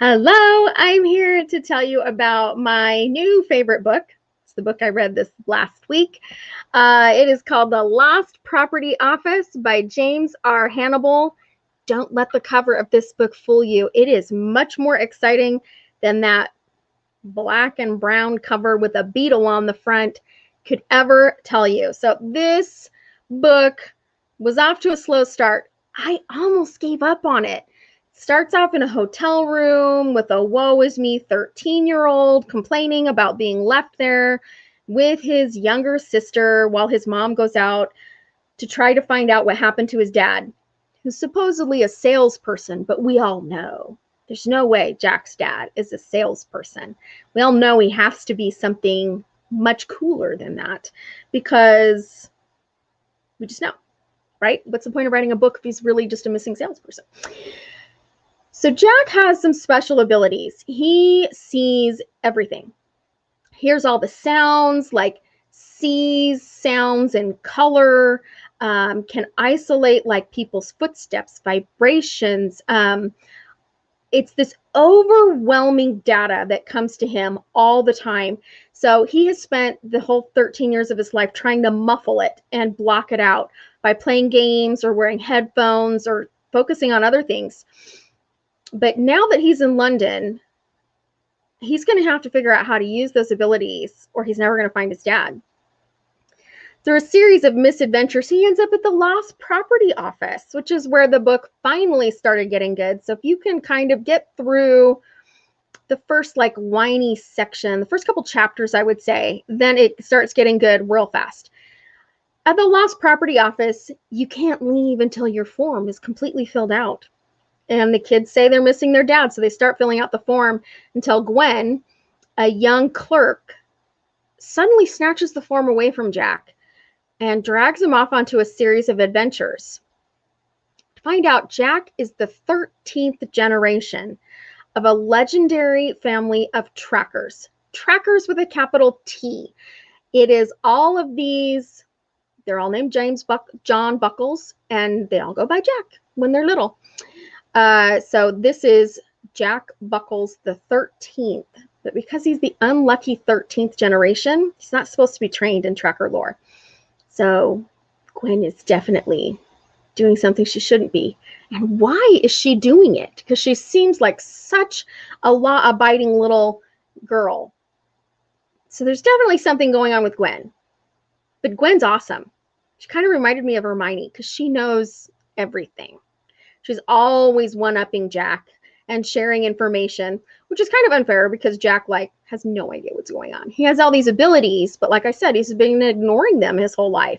Hello, I'm here to tell you about my new favorite book. It's the book I read this last week. It is called The Lost Property Office by James R. Hannibal. Don't let the cover of this book fool you. It is much more exciting than that black and brown cover with a beetle on the front could ever tell you. So this book was off to a slow start. I almost gave up on it. Starts off in a hotel room with a woe is me 13-year-old complaining about being left there with his younger sister while his mom goes out to try to find out what happened to his dad, who's supposedly a salesperson, but we all know there's no way Jack's dad is a salesperson. We all know he has to be something much cooler than that because we just know, right? What's the point of writing a book if he's really just a missing salesperson? So Jack has some special abilities. He sees everything. Hears all the sounds, like sees sounds and color, can isolate like people's footsteps, vibrations. It's this overwhelming data that comes to him all the time. So he has spent the whole 13 years of his life trying to muffle it and block it out by playing games or wearing headphones or focusing on other things. But now that he's in London, he's going to have to figure out how to use those abilities or he's never going to find his dad. Through a series of misadventures, he ends up at the Lost Property Office, which is where the book finally started getting good. So if you can kind of get through the first like whiny section, the first couple chapters, I would say, then it starts getting good real fast. At the Lost Property Office, you can't leave until your form is completely filled out. And the kids say they're missing their dad, so they start filling out the form until Gwen, a young clerk, suddenly snatches the form away from Jack and drags him off onto a series of adventures. To find out, Jack is the 13th generation of a legendary family of trackers. Trackers with a capital T. It is all of these, they're all named John Buckles, and they all go by Jack when they're little. So this is Jack Buckles the 13th, but because he's the unlucky 13th generation, he's not supposed to be trained in tracker lore. So Gwen is definitely doing something she shouldn't be. And why is she doing it? Because she seems like such a law-abiding little girl. So there's definitely something going on with Gwen. But Gwen's awesome. She kind of reminded me of Hermione because she knows everything. She's always one-upping Jack and sharing information, which is kind of unfair because Jack has no idea what's going on. He has all these abilities, but like I said, he's been ignoring them his whole life.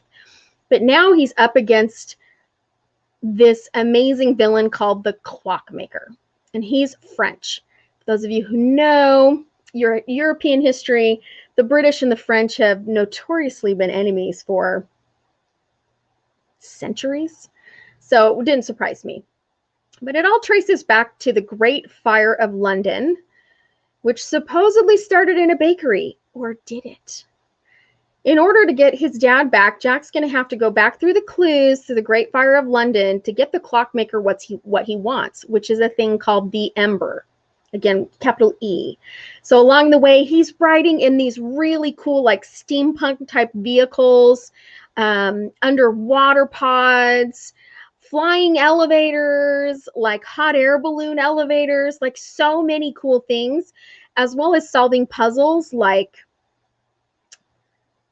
But now he's up against this amazing villain called the Clockmaker, and he's French. For those of you who know your European history, the British and the French have notoriously been enemies for centuries, so it didn't surprise me. But it all traces back to the Great Fire of London, which supposedly started in a bakery, or did it? In order to get his dad back, Jack's going to have to go back through the clues to the Great Fire of London to get the Clockmaker what he wants, which is a thing called the Ember. Again, capital E. So along the way, he's riding in these really cool, like steampunk type vehicles, underwater pods, flying elevators, like hot air balloon elevators, like so many cool things, as well as solving puzzles like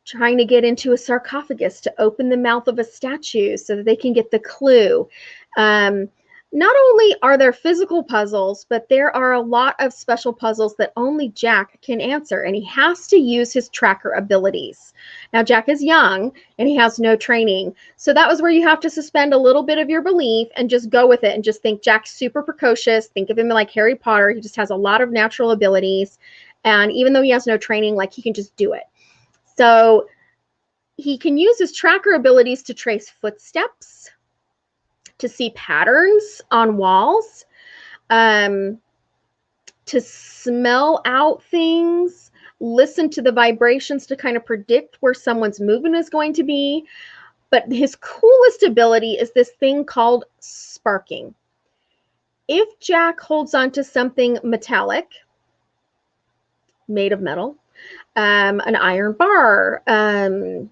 trying to get into a sarcophagus to open the mouth of a statue so that they can get the clue. Not only are there physical puzzles, but there are a lot of special puzzles that only Jack can answer, and he has to use his tracker abilities. Now, Jack is young, and he has no training, so that was where you have to suspend a little bit of your belief and just go with it and just think Jack's super precocious. Think of him like Harry Potter. He just has a lot of natural abilities, and even though he has no training, he can just do it. So he can use his tracker abilities to trace footsteps, to see patterns on walls, to smell out things, listen to the vibrations to kind of predict where someone's movement is going to be. But his coolest ability is this thing called sparking. if Jack holds on to something metallic, made of metal, an iron bar, a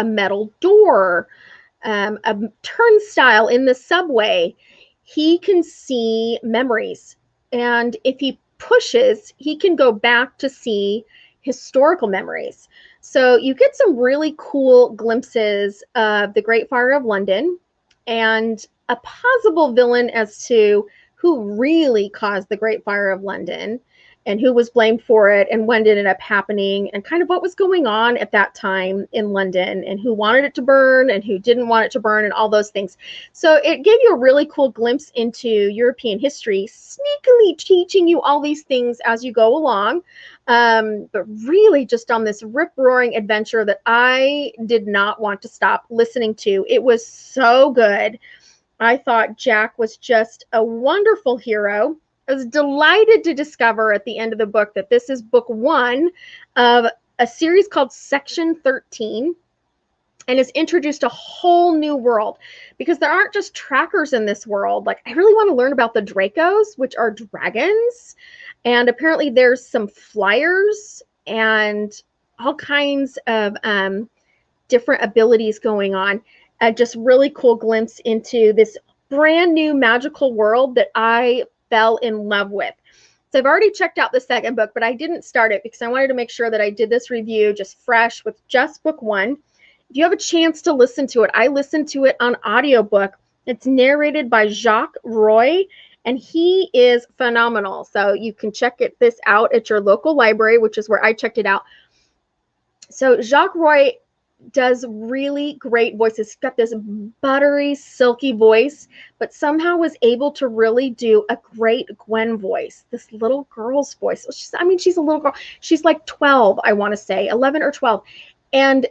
metal door, a turnstile in the subway, he can see memories. And if he pushes, he can go back to see historical memories. So you get some really cool glimpses of the Great Fire of London and a possible villain as to who really caused the Great Fire of London and who was blamed for it and when did it end up happening and kind of what was going on at that time in London and who wanted it to burn and who didn't want it to burn and all those things. So it gave you a really cool glimpse into European history, sneakily teaching you all these things as you go along, but really just on this rip-roaring adventure that I did not want to stop listening to. It was so good. I thought Jack was just a wonderful hero. I was delighted to discover at the end of the book that this is book 1 of a series called Section 13 and has introduced a whole new world because there aren't just trackers in this world. Like, I really want to learn about the Dracos, which are dragons. And apparently there's some flyers and all kinds of different abilities going on. Just really cool glimpse into this brand new magical world that I fell in love with. So I've already checked out the second book, but I didn't start it because I wanted to make sure that I did this review just fresh with just book 1. If you have a chance to listen to it, I listened to it on audiobook. It's narrated by Jacques Roy, and he is phenomenal. So you can check this out at your local library, which is where I checked it out. So Jacques Roy does really great voices. He's got this buttery, silky voice, but somehow was able to really do a great Gwen voice, this little girl's voice. She's a little girl. She's like 12, I want to say, 11 or 12. And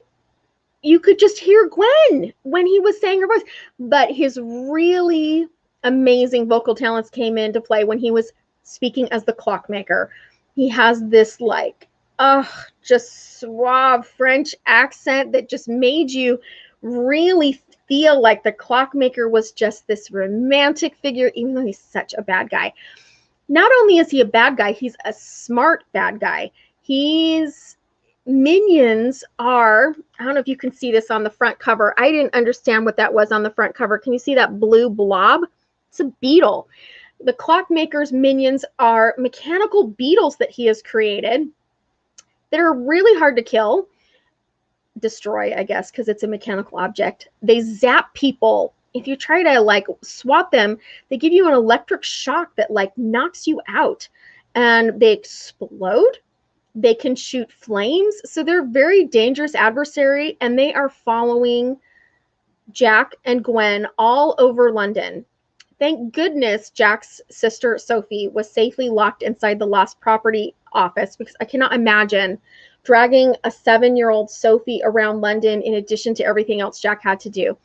you could just hear Gwen when he was saying her voice. But his really amazing vocal talents came into play when he was speaking as the Clockmaker. He has this just suave French accent that just made you really feel like the Clockmaker was just this romantic figure, even though he's such a bad guy. Not only is he a bad guy, he's a smart bad guy. His minions are, I don't know if you can see this on the front cover. I didn't understand what that was on the front cover. Can you see that blue blob? It's a beetle. The Clockmaker's minions are mechanical beetles that he has created that are really hard to kill, destroy, I guess, because it's a mechanical object. They zap people. If you try to swat them, they give you an electric shock that knocks you out, and they explode. They can shoot flames. So they're a very dangerous adversary, and they are following Jack and Gwen all over London. Thank goodness Jack's sister, Sophie, was safely locked inside the lost property office, because I cannot imagine dragging a 7-year-old Sophie around London in addition to everything else Jack had to do.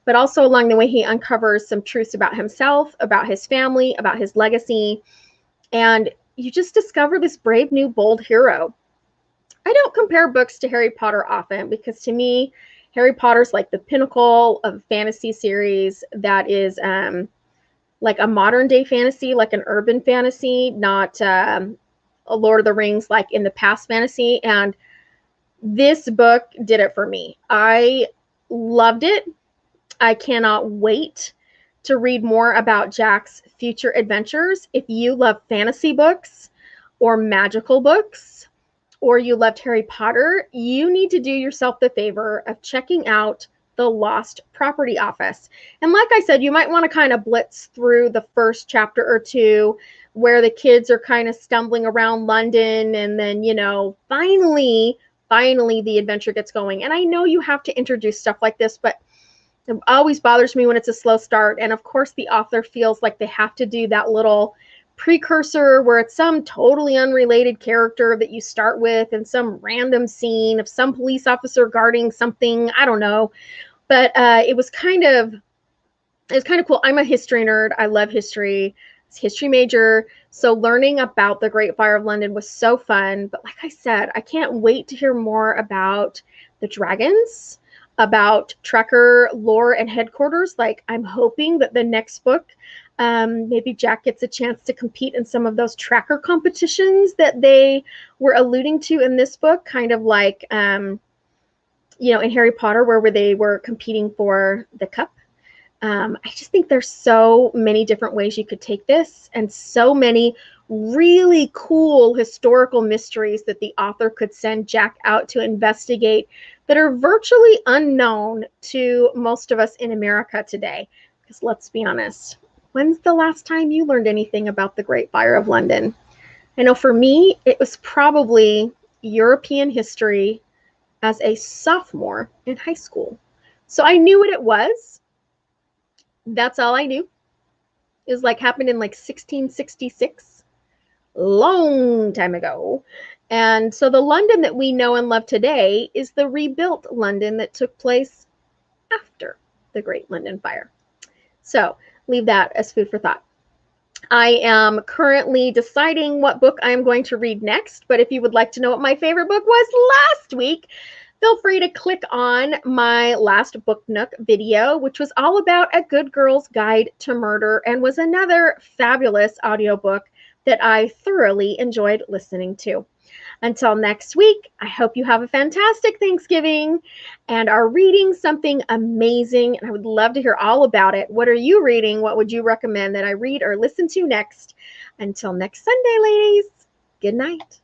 But also along the way, he uncovers some truths about himself, about his family, about his legacy, and you just discover this brave, new, bold hero. I don't compare books to Harry Potter often because to me, Harry Potter's like the pinnacle of a fantasy series that is like a modern day fantasy, like an urban fantasy, not a Lord of the Rings, like in the past fantasy. And this book did it for me. I loved it. I cannot wait to read more about Jack's future adventures. If you love fantasy books or magical books, or you loved Harry Potter, you need to do yourself the favor of checking out the Lost Property Office. And like I said, you might want to kind of blitz through the first chapter or two where the kids are kind of stumbling around London, and then, finally the adventure gets going. And I know you have to introduce stuff like this, but it always bothers me when it's a slow start. And of course, the author feels like they have to do that little precursor where it's some totally unrelated character that you start with and some random scene of some police officer guarding something. I don't know. But it was kind of cool. I'm a history nerd. I love history. It's a history major. So learning about the Great Fire of London was so fun. But like I said, I can't wait to hear more about the dragons, about Trekker lore and headquarters. Like, I'm hoping that the next book Maybe Jack gets a chance to compete in some of those tracker competitions that they were alluding to in this book, kind of like, in Harry Potter, where they were competing for the cup. I just think there's so many different ways you could take this, and so many really cool historical mysteries that the author could send Jack out to investigate that are virtually unknown to most of us in America today. Because let's be honest, when's the last time you learned anything about the Great Fire of London? I know for me, it was probably European history as a sophomore in high school. So I knew what it was. That's all I knew. It was like happened in like 1666, long time ago. And so the London that we know and love today is the rebuilt London that took place after the Great London Fire. So leave that as food for thought. I am currently deciding what book I'm going to read next, but if you would like to know what my favorite book was last week, feel free to click on my last Book Nook video, which was all about A Good Girl's Guide to Murder and was another fabulous audiobook that I thoroughly enjoyed listening to. Until next week, I hope you have a fantastic Thanksgiving and are reading something amazing. And I would love to hear all about it. What are you reading? What would you recommend that I read or listen to next? Until next Sunday, ladies, good night.